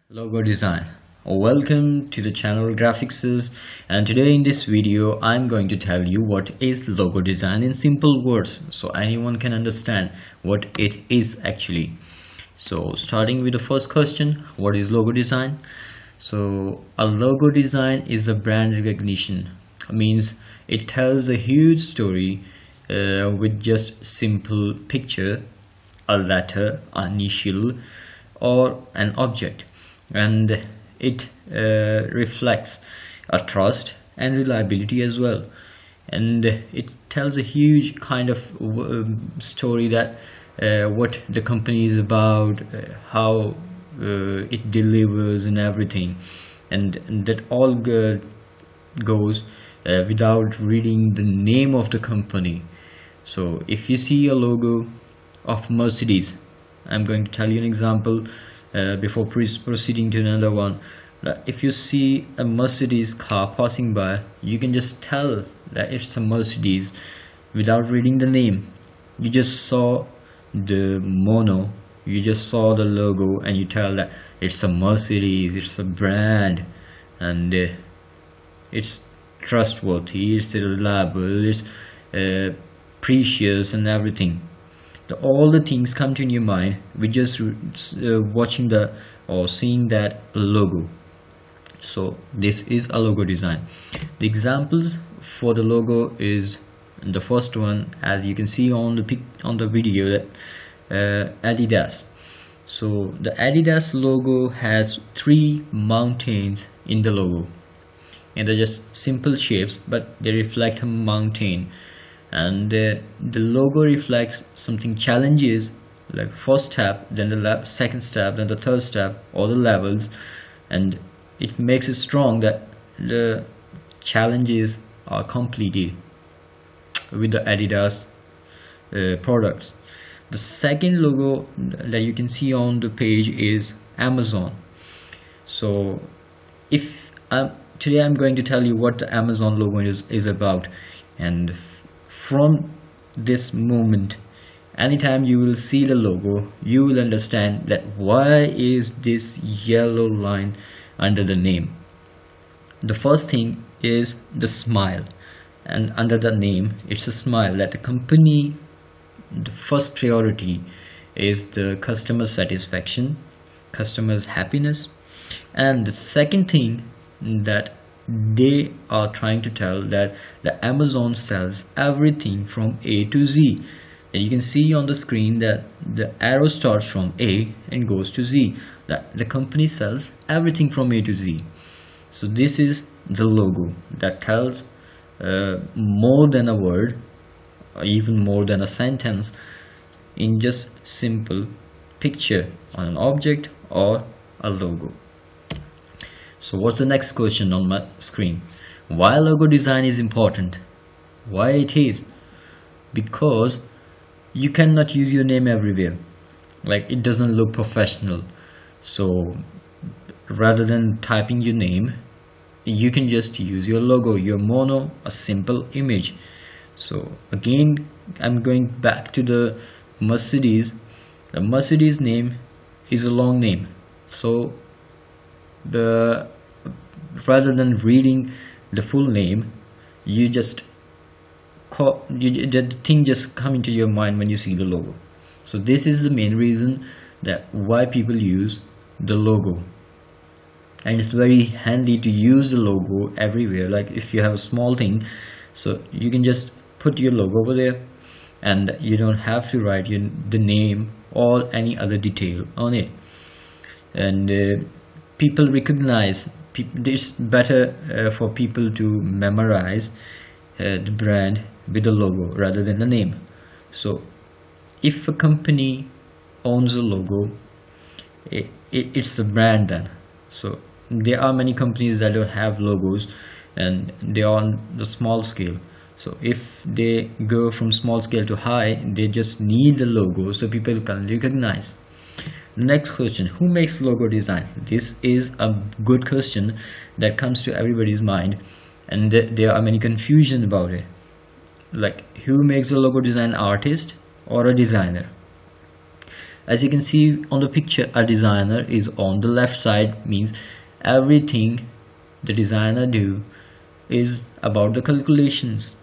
Logo design. Welcome to the channel Graphics, and today in this video I'm going to tell you what is logo design in simple words so anyone can understand what it is actually. So starting with the first question, what is logo design? So a logo design is a brand recognition. It means it tells a huge story with just simple picture, a letter, an initial, or an object, and it reflects a trust and reliability as well, and it tells a huge kind of story that what the company is about, how it delivers and everything, and that all goes without reading the name of the company. So if you see a logo of Mercedes, I'm going to tell you an example before proceeding to another one. If you see a Mercedes car passing by, you can just tell that it's a Mercedes without reading the name. You just saw the mono, you just saw the logo, and you tell that it's a Mercedes, it's a brand, and it's trustworthy, it's reliable, it's precious and everything. All the things come to your mind with just watching the or seeing that logo. So this is a logo design. The examples for the logo is the first one, as you can see on the video, that Adidas. So the Adidas logo has three mountains in the logo, and they're just simple shapes but they reflect a mountain, and the logo reflects something challenges, like first step, then the second step, then the third step, all the levels, and it makes it strong that the challenges are completed with the Adidas products. The second logo that you can see on the page is Amazon. So if today I'm going to tell you what the Amazon logo is about, and from this moment, anytime you will see the logo, you will understand that why is this yellow line under the name. The first thing is the smile, and under the name it's a smile, that the company, the first priority is the customer satisfaction, customer's happiness, and the second thing that they are trying to tell that the Amazon sells everything from A to Z. And you can see on the screen that the arrow starts from A and goes to Z, that the company sells everything from A to Z. So this is the logo that tells more than a word, or even more than a sentence, in just simple picture on an object or a logo. So what's the next question on my screen? Why logo design is important? Why it is? Because you cannot use your name everywhere, like it doesn't look professional. So rather than typing your name, you can just use your logo, your mono, a simple image. So again, I'm going back to the Mercedes. The Mercedes name is a long name, so rather than reading the full name, you just the thing just come into your mind when you see the logo. So this is the main reason that why people use the logo, and it's very handy to use the logo everywhere. Like if you have a small thing, so you can just put your logo over there, and you don't have to write the name or any other detail on it, and people recognize. It's better for people to memorize the brand with the logo rather than the name. So if a company owns a logo, it's a brand then. So there are many companies that don't have logos, and they are on the small scale. So if they go from small scale to high, they just need the logo so people can recognize. Next question, who makes logo design? This is a good question that comes to everybody's mind, and there are many confusion about it. Like, who makes a logo design, artist or a designer? As you can see on the picture, a designer is on the left side, means everything the designer do is about the calculations,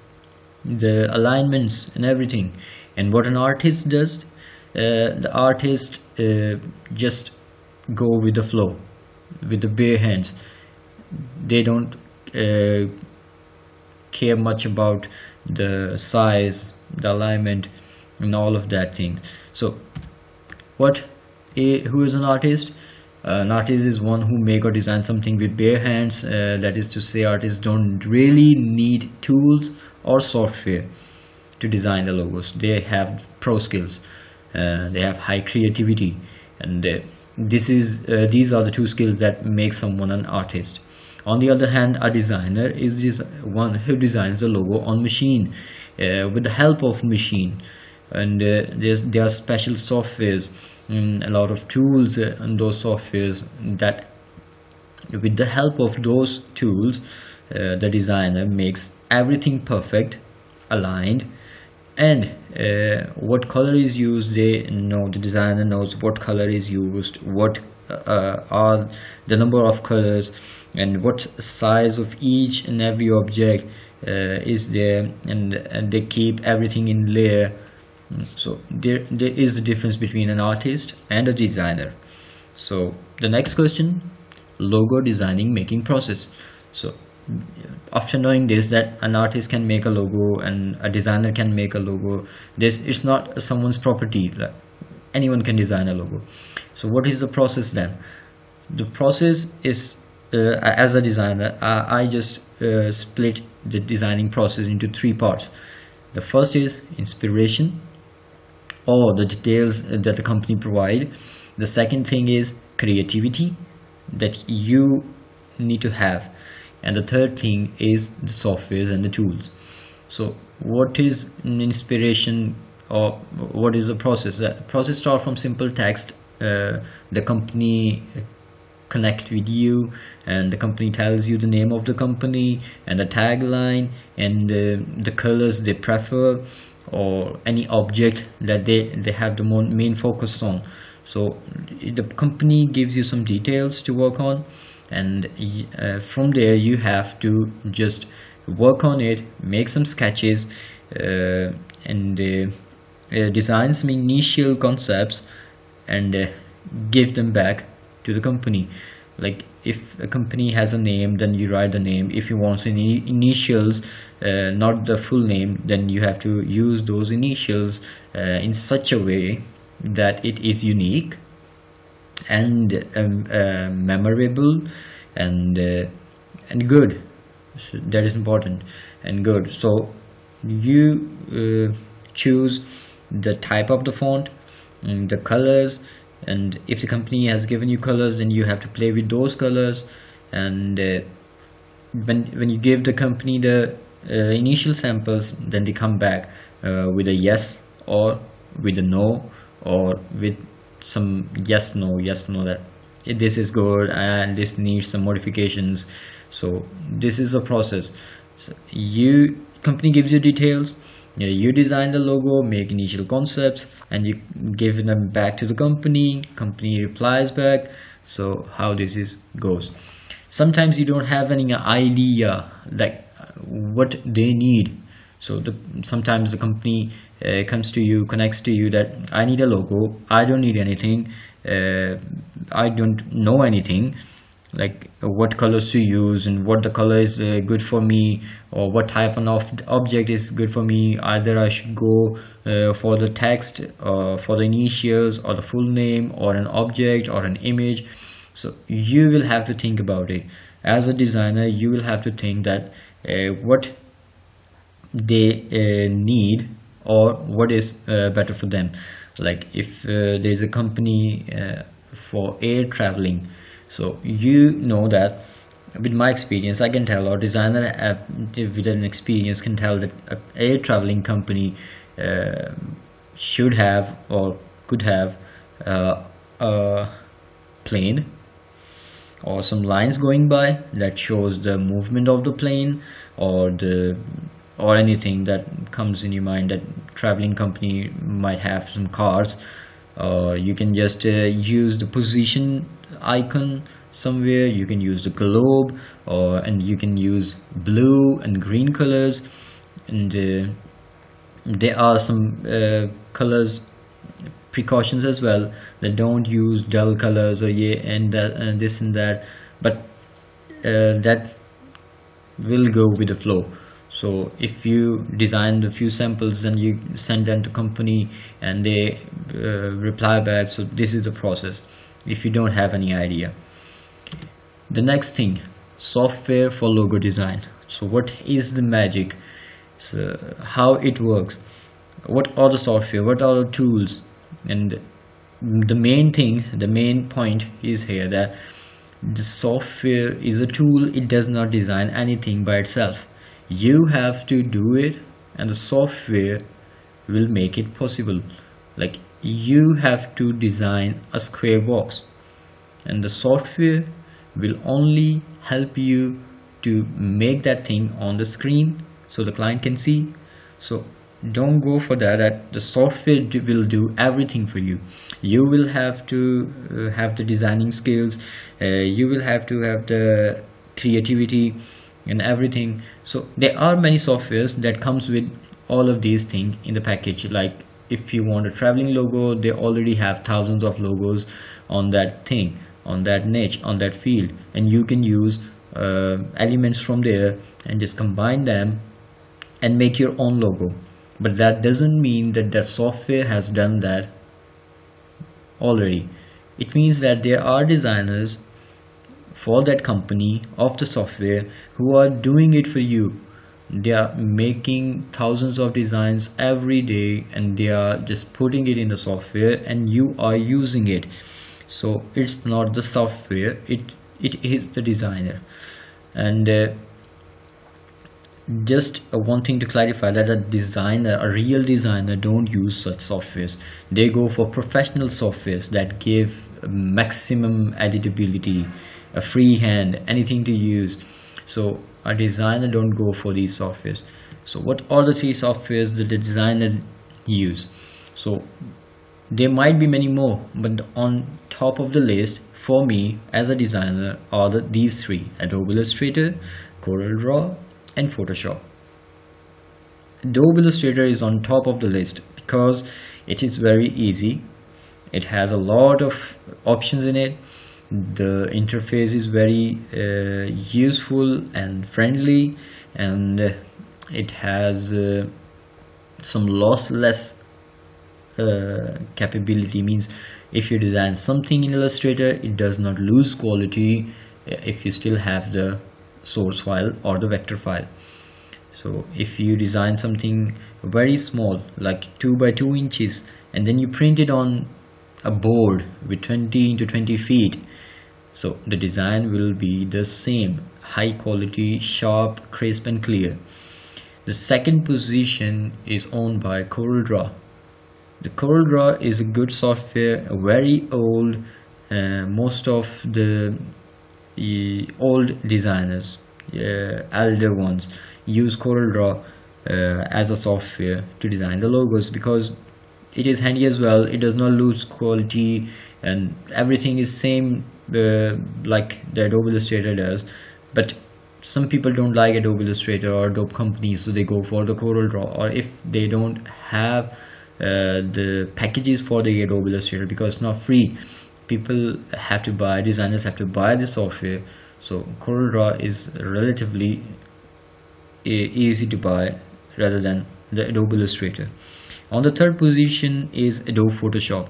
the alignments and everything. And what an artist does, the artist just go with the flow, with the bare hands. They don't care much about the size, the alignment and all of that things. So who is an artist? An artist is one who make or design something with bare hands. That is to say, artists don't really need tools or software to design the logos. They have pro skills, they have high creativity, and these are the two skills that make someone an artist. On the other hand, a designer is one who designs the logo on machine, with the help of machine. And there are special softwares, a lot of tools and those softwares, that with the help of those tools the designer makes everything perfect, aligned. And what color is used, the designer knows what color is used, what are the number of colors, and what size of each and every object is there, and they keep everything in layer. So there is the difference between an artist and a designer. So the next question, logo designing making process. So after knowing this, that an artist can make a logo and a designer can make a logo, it's not someone's property, like anyone can design a logo. So what is the process then? The process is, as a designer, I just split the designing process into three parts. The first is inspiration, or the details that the company provide. The second thing is creativity that you need to have, and the third thing is the softwares and the tools. So what is an inspiration, or what is the process? The process starts from simple text. The company connect with you, and the company tells you the name of the company and the tagline and the colors they prefer, or any object that they have the main focus on. So the company gives you some details to work on, and from there you have to just work on it, make some sketches, and design some initial concepts, and give them back to the company. Like if a company has a name, then you write the name. If you want any initials, not the full name, then you have to use those initials in such a way that it is unique and memorable and good. So that is important, and good. So you choose the type of the font and the colors, and if the company has given you colors, then you have to play with those colors. And when you give the company the initial samples, then they come back with a yes, or with a no, or with some yes no that this is good and this needs some modifications. So this is a process. So company gives you details, you design the logo, make initial concepts, and you give them back to the company replies back. So how this goes. Sometimes you don't have any idea like what they need. So sometimes the company comes to you, connects to you, that I need a logo, I don't need anything, I don't know anything, like what colors to use and what the color is good for me, or what type of object is good for me. Either I should go for the text, for the initials, or the full name, or an object, or an image. So you will have to think about it. As a designer, you will have to think that what they need, or what is better for them. Like if there's a company for air traveling, so you know that, with my experience I can tell, or designer with an experience can tell, that an air traveling company should have or could have a plane, or some lines going by that shows the movement of the plane, or anything that comes in your mind. That traveling company might have some cars, or you can just use the position icon somewhere. You can use the globe, and you can use blue and green colors, and there are some colors precautions as well, that don't use dull colors or yeah and that and this and that, but that will go with the flow. So if you design a few samples and you send them to company and they reply back, so this is the process if you don't have any idea. The next thing, software for logo design. So what is the magic? So how it works, what are the software, what are the tools? And the main thing, the main point is here that the software is a tool. It does not design anything by itself. You have to do it, and the software will make it possible. Like, you have to design a square box, and the software will only help you to make that thing on the screen so the client can see. So don't go for that the software will do everything for you. You will have to have the designing skills, you will have to have the creativity and everything. So there are many softwares that comes with all of these things in the package. Like, if you want a traveling logo, they already have thousands of logos on that thing, on that niche, on that field, and you can use elements from there and just combine them and make your own logo. But that doesn't mean that the software has done that already. It means that there are designers for that company of the software who are doing it for you. They are making thousands of designs every day, and they are just putting it in the software, and you are using it. So it's not the software, it is the designer. And just one thing to clarify, that a real designer don't use such softwares. They go for professional softwares that give maximum editability, a free hand, anything to use. So a designer don't go for these softwares. So what are the three softwares that the designer use? So there might be many more, but on top of the list for me as a designer are these three: Adobe Illustrator, CorelDRAW, and Photoshop. Adobe Illustrator is on top of the list because it is very easy. It has a lot of options in it. The interface is very useful and friendly, and it has some lossless capability. Means if you design something in Illustrator, it does not lose quality if you still have the source file or the vector file. So if you design something very small, like 2 by 2 inches, and then you print it on a board with 20 into 20 feet, so the design will be the same, high quality, sharp, crisp and clear. The second position is owned by CorelDRAW. The CorelDRAW is a good software, very old. Most of the old designers, elder ones, use CorelDRAW as a software to design the logos because it is handy as well. It does not lose quality, and everything is same like the Adobe Illustrator does. But some people don't like Adobe Illustrator or Adobe company, so they go for the CorelDRAW. Or if they don't have the packages for the Adobe Illustrator because it's not free, people have to buy, designers have to buy the software. So CorelDRAW is relatively easy to buy rather than the Adobe Illustrator. On the third position is Adobe Photoshop.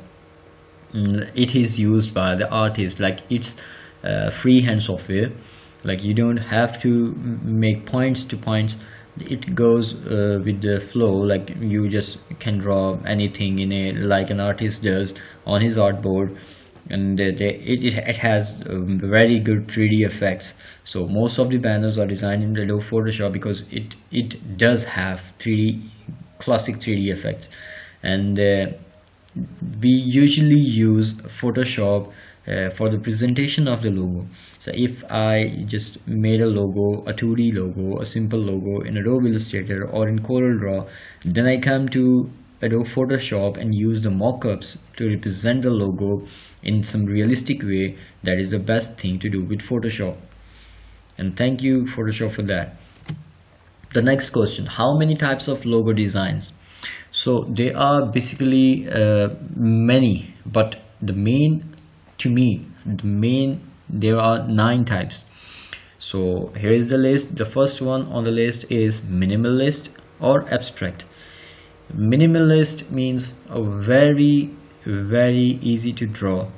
It is used by the artist, like it's freehand software. Like, you don't have to make points to points, it goes with the flow. Like, you just can draw anything in it like an artist does on his artboard, and it has very good 3D effects. So most of the banners are designed in Adobe Photoshop because it does have 3D, classic 3D effects. And we usually use Photoshop for the presentation of the logo. So if I just made a logo, a 2D logo, a simple logo in Adobe Illustrator or in CorelDRAW, then I come to Adobe Photoshop and use the mockups to represent the logo in some realistic way, that is the best thing to do with Photoshop. And thank you Photoshop for that. The next question, how many types of logo designs? So there are basically many, but there are 9 types. So here is the list. The first one on the list is minimalist or abstract. Minimalist means a very easy to draw,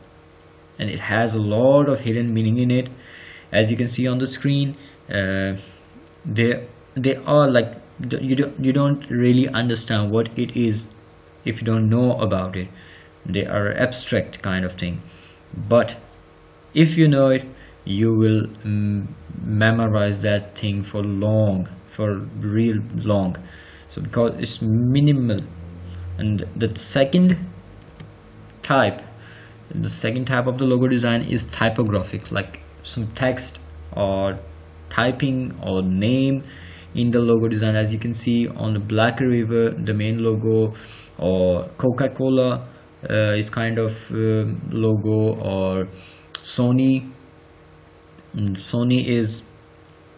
and it has a lot of hidden meaning in it. As you can see on the screen, they are like, you don't really understand what it is if you don't know about it. They are abstract kind of thing, but if you know it, you will memorize that thing for real long. So because it's minimal. And the second type of the logo design is typographic, like some text or typing or name in the logo design. As you can see on the Black River, the main logo, or Coca-Cola is kind of logo, or Sony is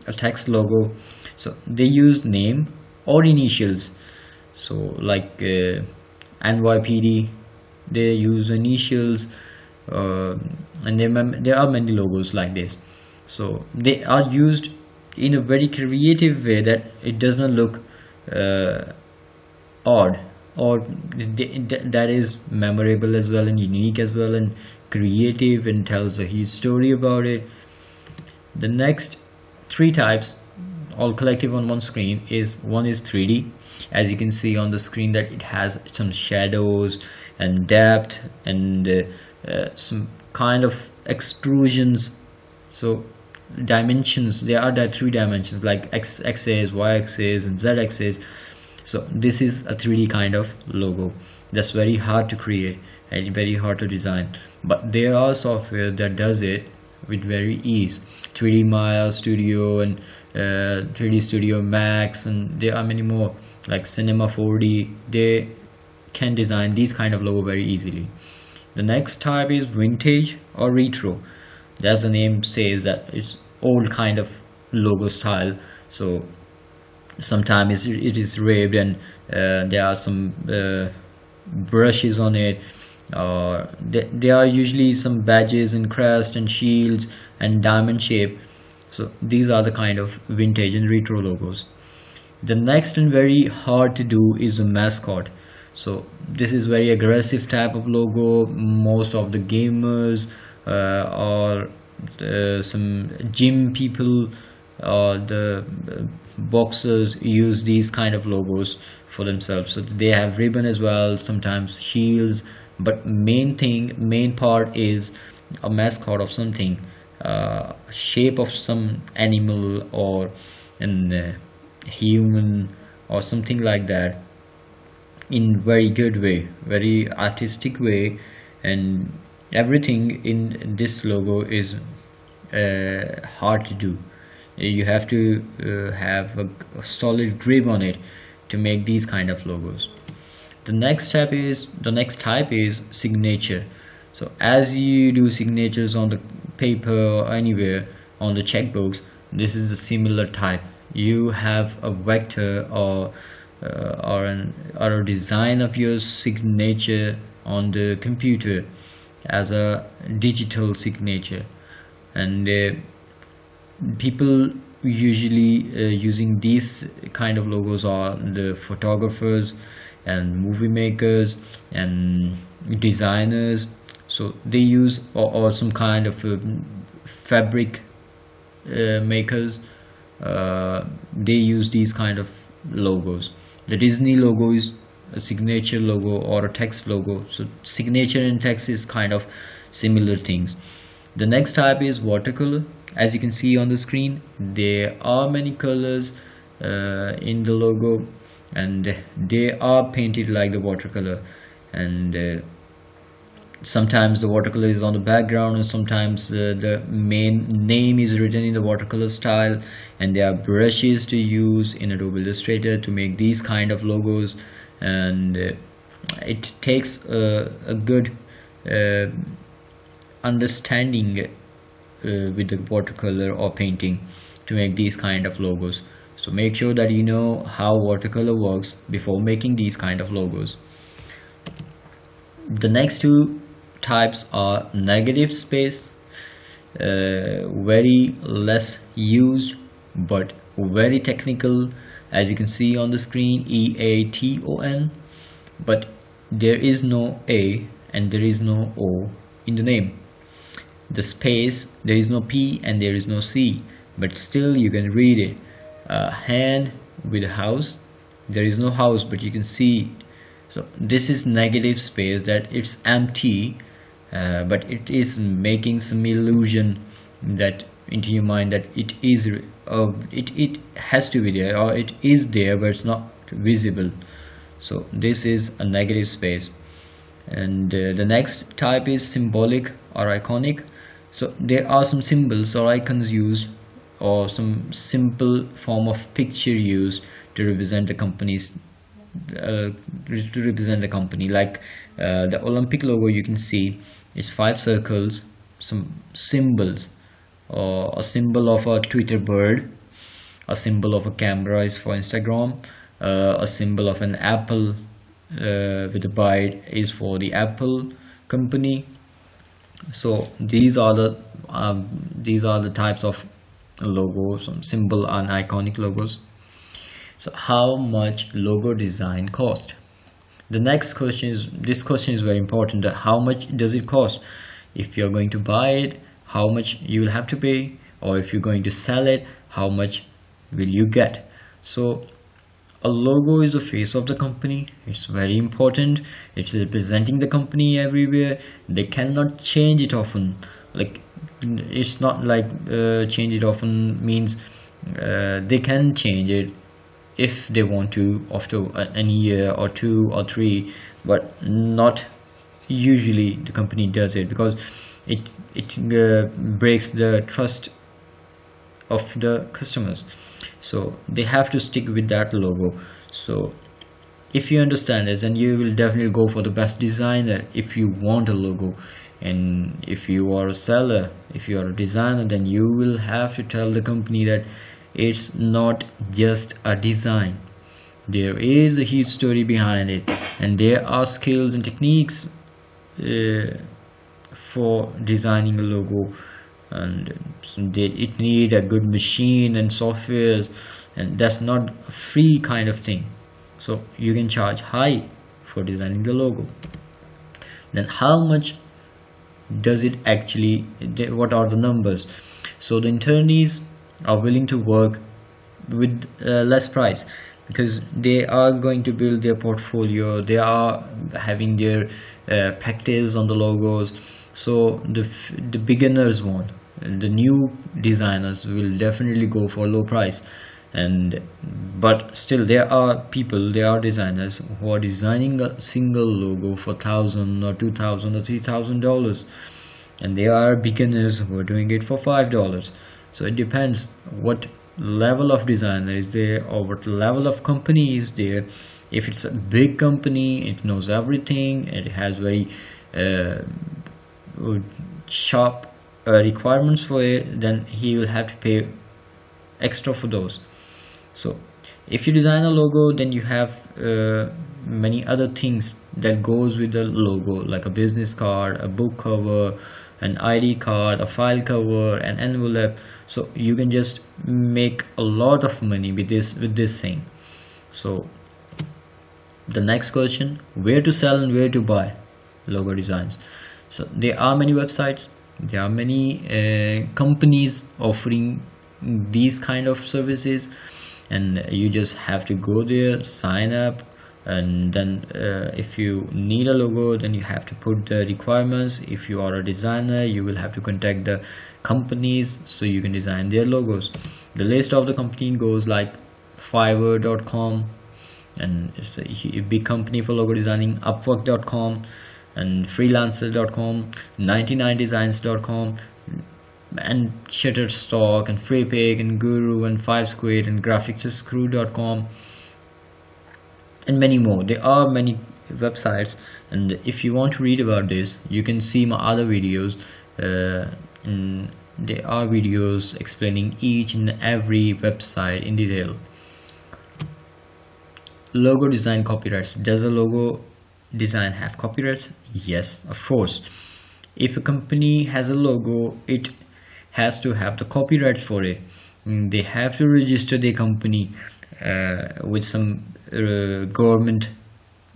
a text logo. So they use name or initials. So like NYPD, they use initials, and there are many logos like this. So they are used in a very creative way that it does not look odd, or that is memorable as well, and unique as well, and creative, and tells a huge story about it. The next 3 types, all collective on one screen, one is 3D. As you can see on the screen, that it has some shadows and depth and some kind of extrusions. So dimensions, there are 3 dimensions like x-axis, y-axis and z-axis. So this is a 3D kind of logo that's very hard to create and very hard to design, but there are software that does it with very ease. 3D Maya Studio and 3D Studio Max, and there are many more like Cinema 4D. They can design these kind of logo very easily. The next type is vintage or retro. As the name says, that it's old kind of logo style. So sometimes it is ribbed, and there are some brushes on it. There are usually some badges and crest and shields and diamond shape. So these are the kind of vintage and retro logos. The next and very hard to do is a mascot. So this is very aggressive type of logo. Most of the gamers or some gym people or the boxers use these kind of logos for themselves. So they have ribbon as well, sometimes shields, but main part is a mascot of something, shape of some animal or an human or something like that, in very good way, very artistic way. And everything in this logo is hard to do. You have to have a solid grip on it to make these kind of logos. The next type is signature. So as you do signatures on the paper or anywhere on the checkbooks, this is a similar type. You have a vector or a design of your signature on the computer as a digital signature, and people usually using these kind of logos are the photographers and movie makers and designers. So they use, or some kind of fabric makers, they use these kind of logos. The Disney logo is a signature logo or a text logo. So signature and text is kind of similar things. The next type is watercolor. As you can see on the screen, there are many colors in the logo, and they are painted like the watercolor, and sometimes the watercolor is on the background, and sometimes the main name is written in the watercolor style. And there are brushes to use in Adobe Illustrator to make these kind of logos, and it takes a good uh, understanding with the watercolor or painting to make these kind of logos. So make sure that you know how watercolor works before making these kind of logos. The next two types are negative space, very less used but very technical, as you can see on the screen, EATON, but there is no A and there is no O in the name. The space, there is no P and there is no C, but still you can read it. Hand with a house, there is no house but you can see. So this is negative space, that it's empty, but it is making some illusion that into your mind that it is it has to be there, or it is there but it's not visible. So this is a negative space. And the next type is symbolic or iconic. So there are some symbols or icons used, or some simple form of picture used to represent the company's like the Olympic logo. You can see it's 5 circles, some symbols, or a symbol of a Twitter bird, a symbol of a camera is for Instagram, a symbol of an apple with a bite is for the Apple company. So these are the types of logos, some symbol and iconic logos. So how much logo design cost? The next question is, this question is very important, that how much does it cost? If you're going to buy it, how much you will have to pay, or if you're going to sell it, how much will you get? So a logo is the face of the company. It's very important. It's representing the company everywhere. They cannot change it often. Like, it's not like change it often means they can change it if they want to after an year or 2 or 3, but not usually the company does it, because it breaks the trust of the customers. So they have to stick with that logo. So if you understand this, then you will definitely go for the best designer if you want a logo. And if you are a seller, if you are a designer, then you will have to tell the company that it's not just a design, there is a huge story behind it, and there are skills and techniques for designing a logo, and it need a good machine and softwares, and that's not a free kind of thing. So you can charge high for designing the logo. Then how much does it actually, what are the numbers? So the internees are willing to work with less price, because they are going to build their portfolio, they are having their practice on the logos. So the beginners want, the new designers will definitely go for low price. And but still there are people, there are designers who are designing a single logo for $1,000 or $2,000 or $3,000, and there are beginners who are doing it for $5. So it depends what level of designer is there, or what level of company is there. If it's a big company, it knows everything, it has very sharp requirements for it, then he will have to pay extra for those. So if you design a logo, then you have many other things that goes with the logo, like a business card, a book cover, an ID card, a file cover, an envelope. So you can just make a lot of money with this thing. So the next question, where to sell and where to buy logo designs? So there are many websites, there are many companies offering these kind of services, and you just have to go there, sign up, and then if you need a logo, then you have to put the requirements. If you are a designer, you will have to contact the companies so you can design their logos. The list of the company goes like Fiverr.com, and it's a big company for logo designing, Upwork.com and Freelancer.com, 99designs.com, and Shutterstock and Freepik and Guru and 5squared and Graphicscrew.com, and many more. There are many websites. And if you want to read about this, you can see my other videos. And there are videos explaining each and every website in detail. Logo design copyrights. Does a logo design have copyrights? Yes, of course. If a company has a logo, it has to have the copyright for it. They have to register their company with some government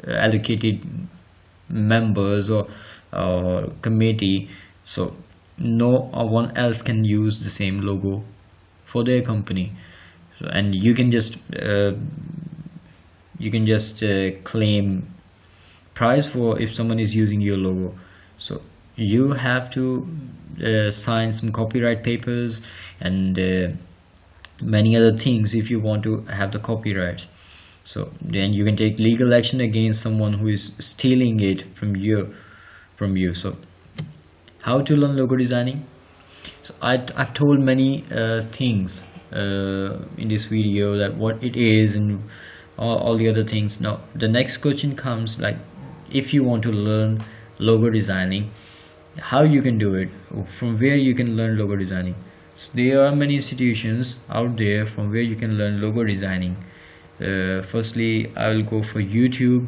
allocated members or committee, so no one else can use the same logo for their company. So, and you can just claim price for if someone is using your logo. So you have to sign some copyright papers and many other things if you want to have the copyright. So then you can take legal action against someone who is stealing it from you. So how to learn logo designing? So I've told many things in this video, that what it is and all the other things. Now the next question comes, like, if you want to learn logo designing, how you can do it, from where you can learn logo designing. So there are many institutions out there from where you can learn logo designing. Firstly, I will go for YouTube.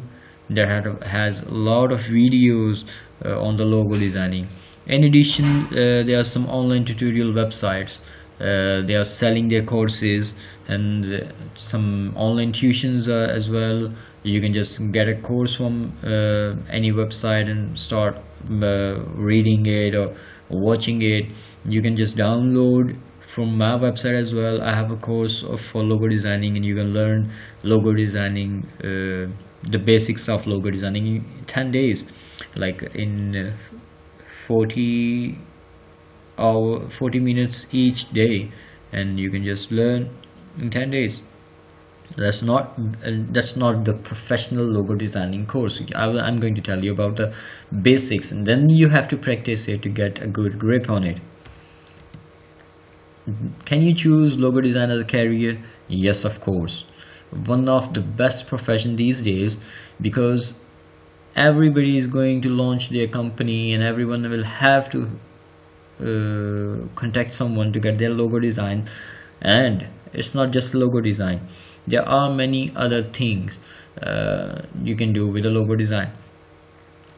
That has a lot of videos on the logo designing. In addition, there are some online tutorial websites. They are selling their courses, and some online tuitions as well. You can just get a course from any website and start reading it or watching it. You can just download from my website as well. I have a course for logo designing, and you can learn logo designing, the basics of logo designing in 10 days, like in 40 minutes each day, and you can just learn in 10 days. That's not the professional logo designing course. I'm going to tell you about the basics, and then you have to practice it to get a good grip on it. Can you choose logo design as a career? Yes, of course. One of the best profession these days, because everybody is going to launch their company, and everyone will have to contact someone to get their logo design. And it's not just logo design, there are many other things you can do with a logo design.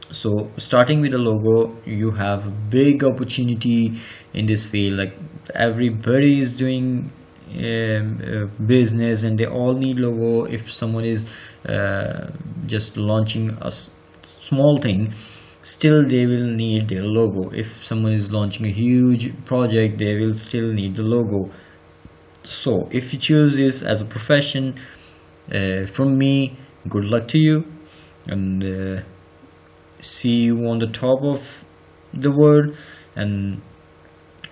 So starting with a logo, you have a big opportunity in this field. Like, everybody is doing business, and they all need logo. If someone is just launching a small thing, still they will need their logo. If someone is launching a huge project, they will still need the logo. So if you choose this as a profession, from me, good luck to you, and see you on the top of the world. And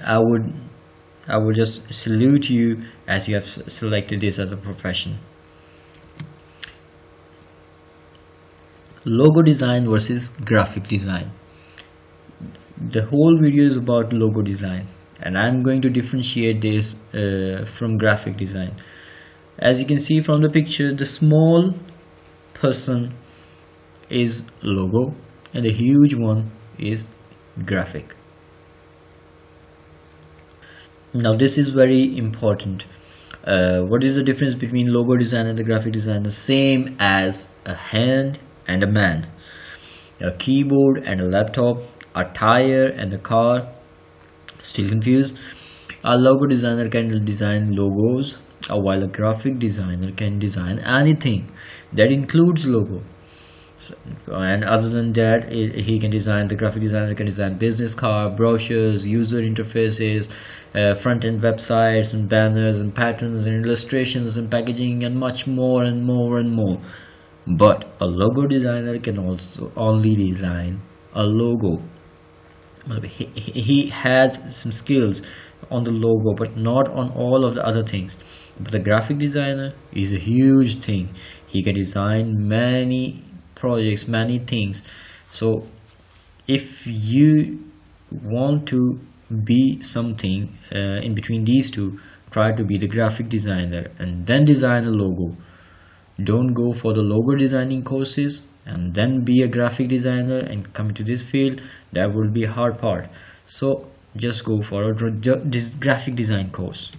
I would just salute you as you have selected this as a profession. Logo design versus graphic design. The whole video is about logo design, and I'm going to differentiate this from graphic design. As you can see from the picture, the small person is logo, and the huge one is graphic. Now this is very important. What is the difference between logo design and the graphic design? The same as a hand and a man, a keyboard and a laptop, a tire and a car. Still confused? A logo designer can design logos, while a graphic designer can design anything that includes logo. So, and other than that, he can design, the graphic designer can design business card, brochures, user interfaces, front-end websites and banners and patterns and illustrations and packaging, and much more and more and more. But a logo designer can also only design a logo. He has some skills on the logo, but not on all of the other things. But the graphic designer is a huge thing. He can design many projects, many things. So if you want to be something in between these two, try to be the graphic designer and then design a logo. Don't go for the logo designing courses and then be a graphic designer and come to this field. That will be a hard part. So just go for this graphic design course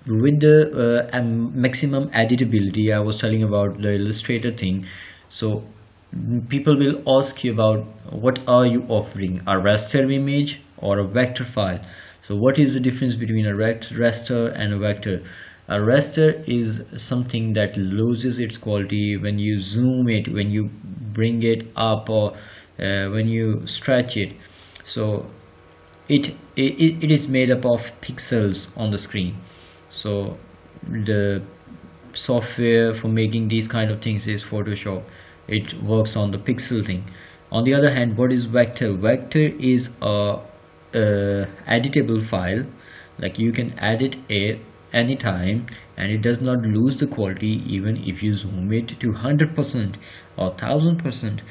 with the maximum editability. I was telling about the Illustrator thing. So people will ask you about what are you offering, a raster image or a vector file. So what is the difference between a raster and a vector? A raster is something that loses its quality when you zoom it, when you bring it up, or when you stretch it. So it is made up of pixels on the screen. So the software for making these kind of things is Photoshop. It works on the pixel thing. On the other hand, what is vector? Vector is a editable file. Like you can edit it anytime and it does not lose the quality even if you zoom it to 100% or 1000%.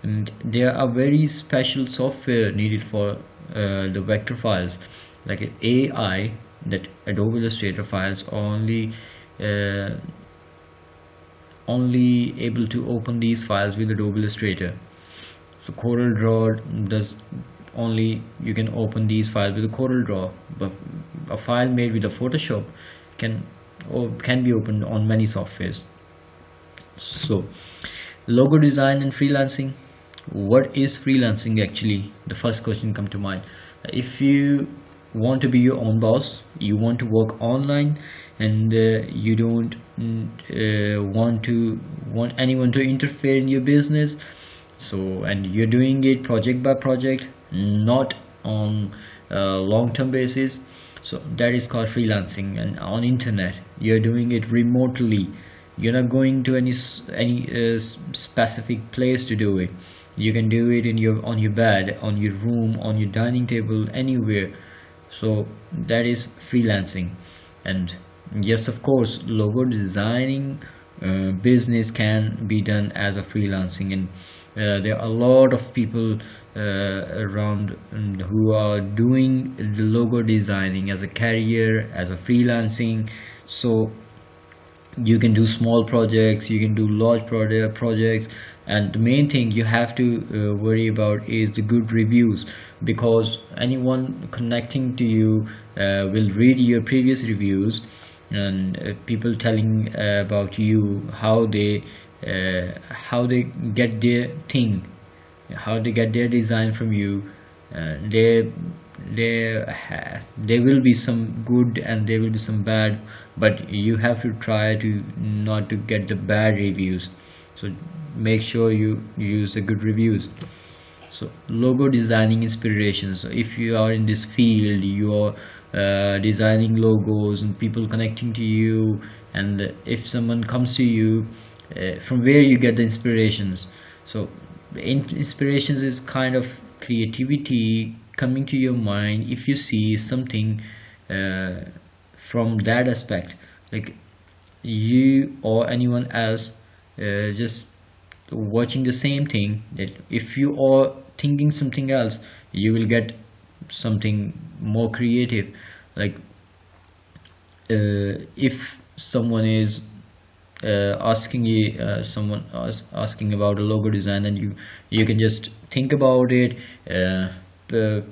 And there are very special software needed for the vector files, like AI, that Adobe Illustrator files only able to open these files with Adobe Illustrator. So Corel Draw does only, you can open these files with a Corel Draw, but a file made with a Photoshop can be opened on many softwares. So logo design and freelancing. What is freelancing actually? The first question come to mind. If you want to be your own boss, you want to work online, and you don't want anyone to interfere in your business, so, and you're doing it project by project, not on a long-term basis, so that is called freelancing. And on internet you're doing it remotely. You're not going to any specific place to do it. You can do it on your bed, on your room, on your dining table, anywhere. So that is freelancing. And yes, of course, logo designing business can be done as a freelancing, and there are a lot of people around who are doing the logo designing as a career, as a freelancing. So you can do small projects, you can do large projects, and the main thing you have to worry about is the good reviews, because anyone connecting to you will read your previous reviews, and people telling about you, how they get their thing, how they get their design from you. There will be some good and there will be some bad, but you have to try to not to get the bad reviews. So make sure you use the good reviews. So logo designing inspirations. So if you are in this field, you are designing logos and people connecting to you, and if someone comes to you, from where you get the inspirations. So inspirations is kind of creativity coming to your mind if you see something from that aspect, like you or anyone else just watching the same thing, that if you are thinking something else, you will get something more creative. Like if someone is asking you, someone asking about a logo design, and you can just think about it,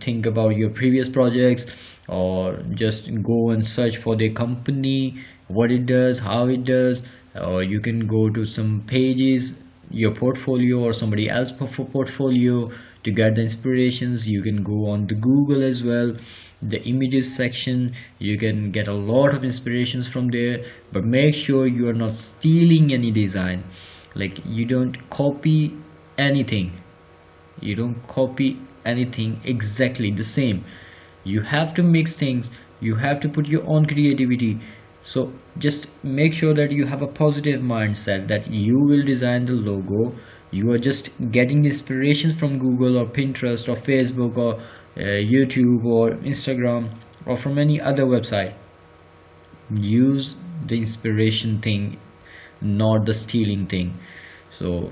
think about your previous projects, or just go and search for the company, what it does, how it does, or you can go to some pages, your portfolio or somebody else portfolio, to get the inspirations. You can go on the Google as well, the images section, you can get a lot of inspirations from there. But make sure you are not stealing any design, like you don't copy anything, exactly the same. You have to mix things, you have to put your own creativity. So just make sure that you have a positive mindset, that you will design the logo. You are just getting inspirations from Google or Pinterest or Facebook or YouTube or Instagram or from any other website. Use the inspiration thing, not the stealing thing. So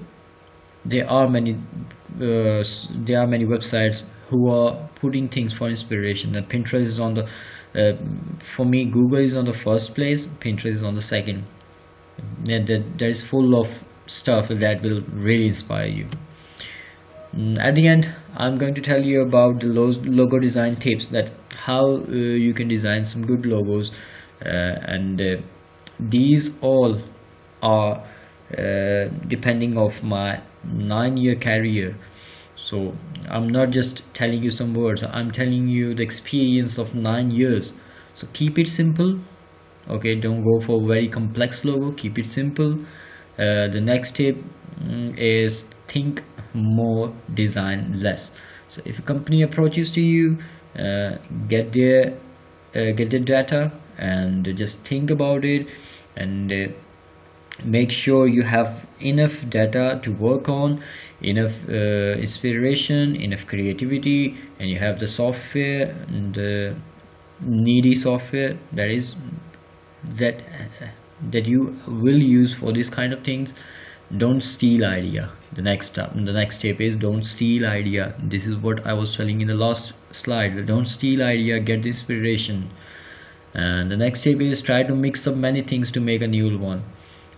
there are many websites who are putting things for inspiration, and Pinterest is on the for me, Google is on the first place, Pinterest is on the second. That is full of stuff that will really inspire you. At the end, I'm going to tell you about the logo design tips, that how you can design some good logos, and these all are depending of my 9-year career. So I'm not just telling you some words, I'm telling you the experience of 9 years. So keep it simple, okay? Don't go for very complex logo, keep it simple. The next tip is think more, design less. So if a company approaches to you, get their data and just think about it, and make sure you have enough data to work on, enough inspiration, enough creativity, and you have the software, and the needy software that you will use for these kind of things. Don't steal idea. The next step is don't steal idea. This is what I was telling in the last slide. Don't steal idea, get the inspiration. And the next step is try to mix up many things to make a new one.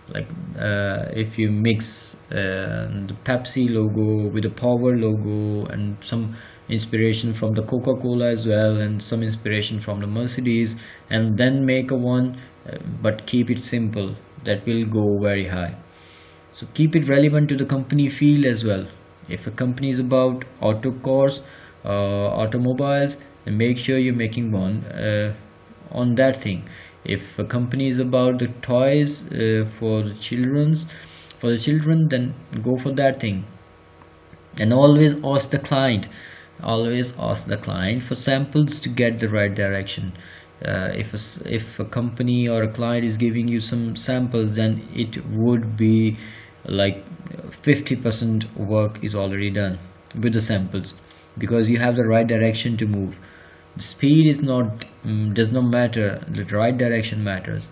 Like if you mix the Pepsi logo with the Power logo, and some inspiration from the Coca-Cola as well, and some inspiration from the Mercedes, and then make a one, but keep it simple, that will go very high. So keep it relevant to the company field as well. If a company is about auto cars, automobiles, then make sure you're making one on that thing. If a company is about the toys for the children, then go for that thing. And always ask the client for samples to get the right direction. If a company or a client is giving you some samples, then it would be like 50% work is already done with the samples, because you have the right direction to move. The speed does not matter, the right direction matters.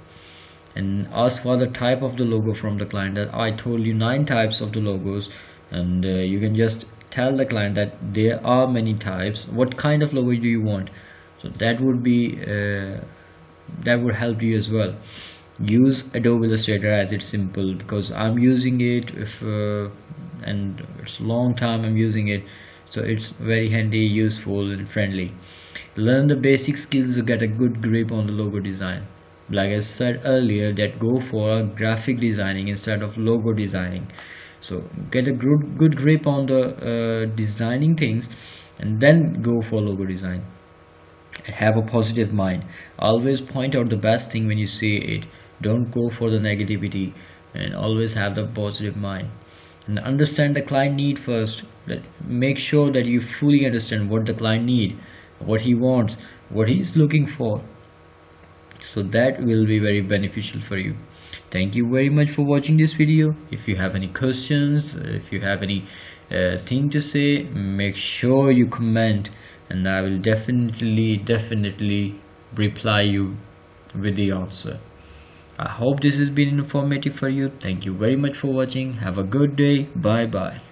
And ask for the type of the logo from the client. That I told you 9 types of the logos, and you can just tell the client that there are many types, what kind of logo do you want. So that would be that would help you as well. Use Adobe Illustrator as it's simple, because I'm using it and it's a long time I'm using it, so it's very handy, useful and friendly. Learn the basic skills to get a good grip on the logo design. Like I said earlier, that go for graphic designing instead of logo designing. So get a good grip on the designing things, and then go for logo design. Have a positive mind. Always point out the best thing when you see it. Don't go for the negativity, and always have the positive mind. And understand the client need first. Make sure that you fully understand what the client need, what he wants, what he is looking for. So that will be very beneficial for you. Thank you very much for watching this video. If you have any questions, if you have any thing to say, make sure you comment, and I will definitely reply you with the answer. I hope this has been informative for you. Thank you very much for watching. Have a good day. Bye bye.